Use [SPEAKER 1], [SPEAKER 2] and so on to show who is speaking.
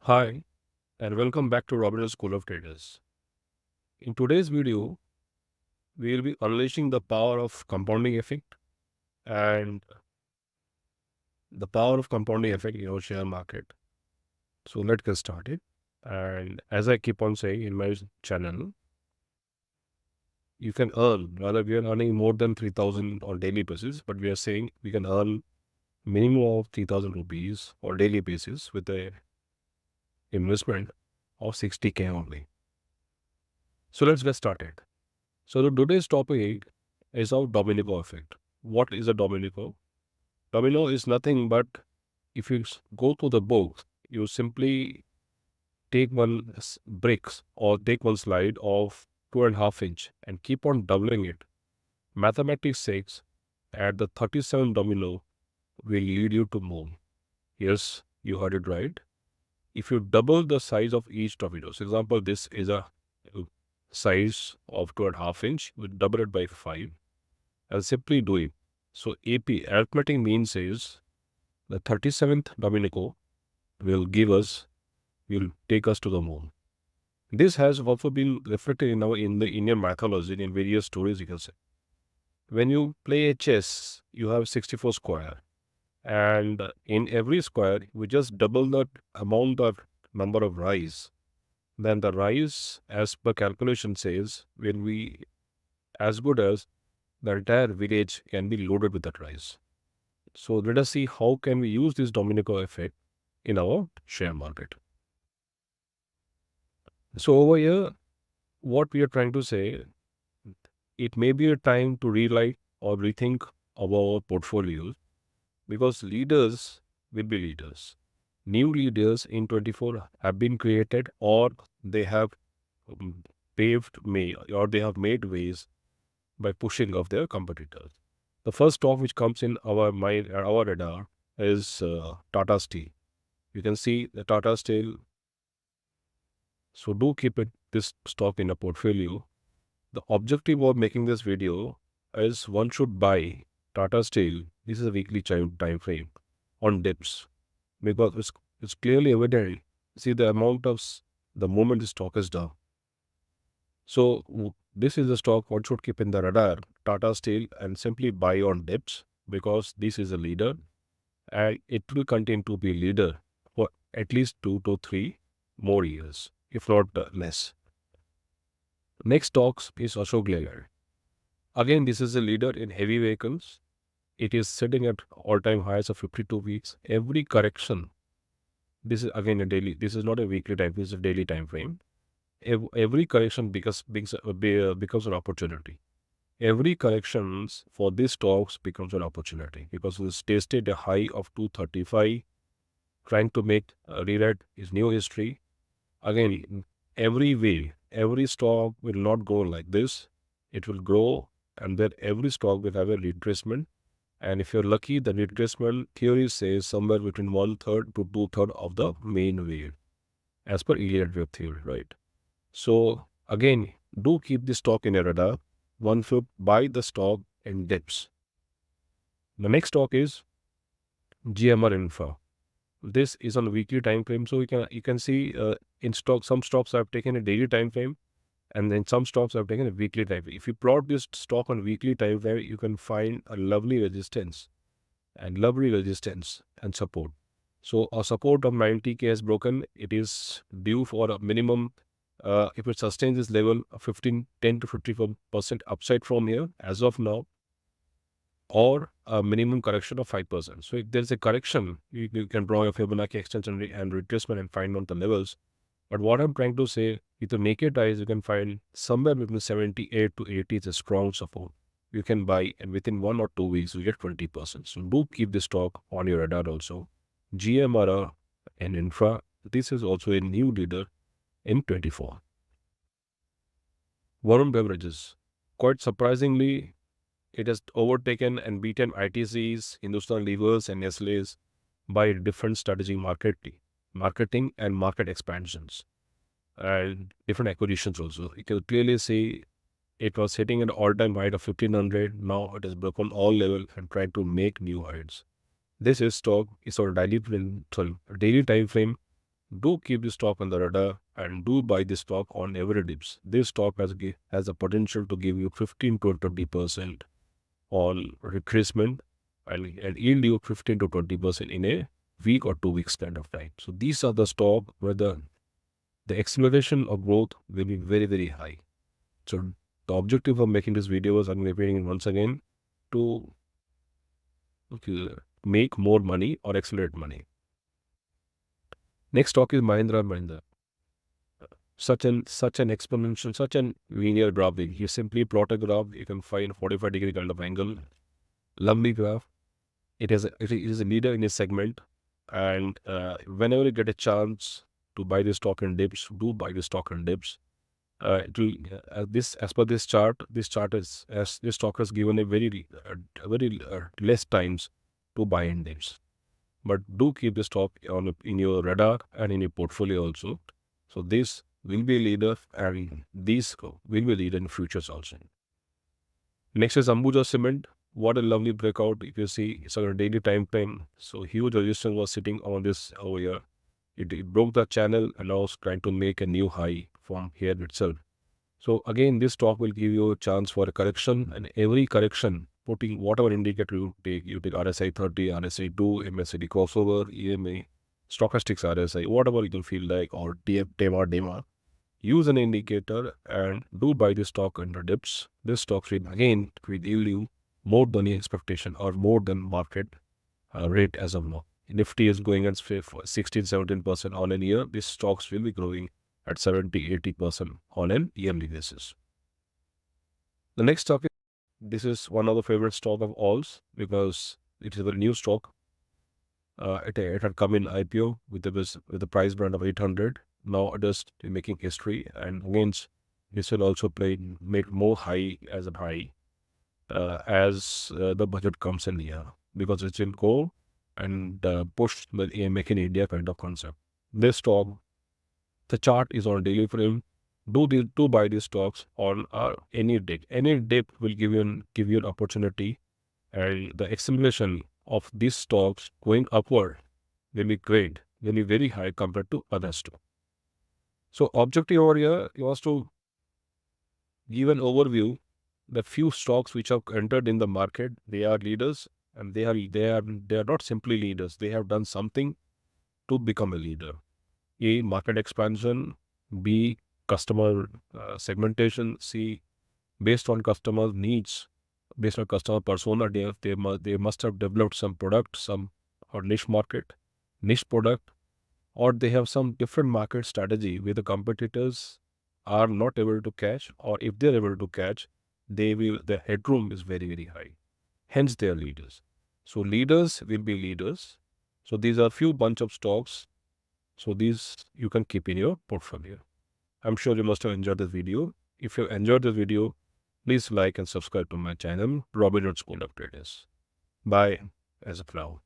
[SPEAKER 1] Hi, and welcome back to Robinhood School of Traders. In today's video, we will be unleashing the power of compounding effect and the power of compounding effect in our share market. So let's get started. And as I keep on saying in my channel, you can earn, rather we are earning more than 3,000 on daily basis, but we are saying we can earn minimum of 3,000 rupees on daily basis with a investment of 60K only. So let's get started. So today's topic is of domino effect. What is a domino? Domino is nothing but if you go to the book, you simply take one bricks or take one slide of 2.5 inch and keep on doubling it. Mathematics says at the 37 domino will lead you to moon. Yes, you heard it right. If you double the size of each domino, for example, this is a size of 2.5 inch, we double it by 5 and simply do it. So AP, arithmetic means is the 37th domino will take us to the moon. This has also been reflected in the Indian mythology in various stories, you can say. When you play a chess, you have 64 square. And in every square, we just double the amount of number of rice. Then the rice, as per calculation says, will be as good as the entire village can be loaded with that rice. So let us see how can we use this domino effect in our share market. So over here, what we are trying to say, it may be a time to relight or rethink our portfolios because leaders will be leaders. New leaders in 24 have been created or they have paved way or they have made ways by pushing of their competitors. The first stock which comes in our mind, our radar is Tata Steel. You can see the Tata Steel. So do keep this stock in a portfolio. The objective of making this video is one should buy Tata Steel. This is a weekly time frame on dips because it's clearly evident. See the amount of the moment the stock is down. So this is the stock one should keep in the radar, Tata Steel, and simply buy on dips because this is a leader and it will continue to be leader for at least 2 to 3 more years, if not less. Next stocks is Ashok Leyland. Again, this is a leader in heavy vehicles. It is sitting at all-time highs of 52 weeks. Every correction, this is again a daily, this is not a weekly time, this is a daily time frame. Every correction becomes an opportunity. Every corrections for these stocks becomes an opportunity because we tasted a high of 235, trying to make rewrite his new history. Again, every stock will not go like this. It will grow and then every stock will have a retracement. And if you're lucky, the retracement theory says somewhere between 1/3 to 2/3 of the main wave, as per Elliott wave theory, right? So again, do keep the stock in your radar. One should buy the stock in dips. The next stock is GMR Infra. This is on a weekly time frame, so you can see in stock some stocks have taken a daily time frame, and then some stocks have taken a weekly time frame. If you plot this stock on weekly time frame, you can find a lovely resistance and support. So a support of 90K has broken. It is due for a minimum, if it sustains this level, 10 to 54% upside from here as of now, or a minimum correction of 5%. So if there's a correction, you can draw your Fibonacci extension and retracement and find out the levels. But what I'm trying to say, with the naked eyes, you can find somewhere between 78 to 80 is a strong support. You can buy, and within 1 or 2 weeks, you get 20%. So do keep this stock on your radar also. GMRR and Infra, this is also a new leader in 24. Varun Beverages, quite surprisingly, it has overtaken and beaten ITCs, Hindustan Levers, and Nestle's by different strategy marketing and market expansions and different acquisitions also. You can clearly see it was hitting an all-time height of 1500. Now it has broken all levels and trying to make new heights. This is stock is on daily time frame. do keep this stock on the radar and do buy this stock on every dips. This stock has a potential to give you 15 to 20% on retracement and yield you 15 to 20% in a week or 2 weeks kind of time. So these are the stock where the acceleration of growth will be very, very high. So the objective of making this video is, I'm repeating once again, to make more money or accelerate money. Next stock is Mahindra & Mahindra. Such an exponential, such an linear graph. You simply plot a graph, you can find 45-degree kind of angle, lovely graph. It is a leader in a segment, and whenever you get a chance to buy this stock in dips, do buy this stock in dips. It will as per this chart is, as this stock has given a very less times to buy in dips. But do keep the stock in your radar and in your portfolio also. So this will be a leader, and these will be leader in futures also. Next is Ambuja Cement. What a lovely breakout. If you see, it's on a daily time frame. So huge resistance was sitting on this over here. It broke the channel and now is trying to make a new high from here itself. So again, this stock will give you a chance for a correction, and every correction, putting whatever indicator you take RSI 30, RSI 2, MACD crossover, EMA, stochastics RSI, whatever you feel like, or DEMA. Use an indicator and do buy this stock under dips. This stock will again yield you more than the expectation or more than market rate as of now. Nifty is going at 16-17% on a year. These stocks will be growing at 70-80% on an yearly basis. The next stock, this is one of the favorite stock of alls because it is a very new stock. It had come in IPO with the price brand of 800. Now it is making history, and again, this will also make more high as a high as the budget comes in here, because it's in core and push the Make in India kind of concept. This stock, the chart is on daily frame. Do buy these stocks on any dip. Any dip will give you an opportunity, and the acceleration of these stocks going upward will be great, will be very high compared to other stocks. So objective over here was to give an overview. The few stocks which have entered in the market, they are leaders, and they are not simply leaders. They have done something to become a leader. A, market expansion. B, customer segmentation. C, based on customer needs, based on customer persona, they must have developed some product, or niche product, or they have some different market strategy where the competitors are not able to catch, or if they're able to catch, the headroom is very, very high. Hence, they are leaders. So leaders will be leaders. So these are few bunch of stocks. So these you can keep in your portfolio. I'm sure you must have enjoyed this video. If you enjoyed this video, please like and subscribe to my channel, Robinhood School of Traders. Bye as of now.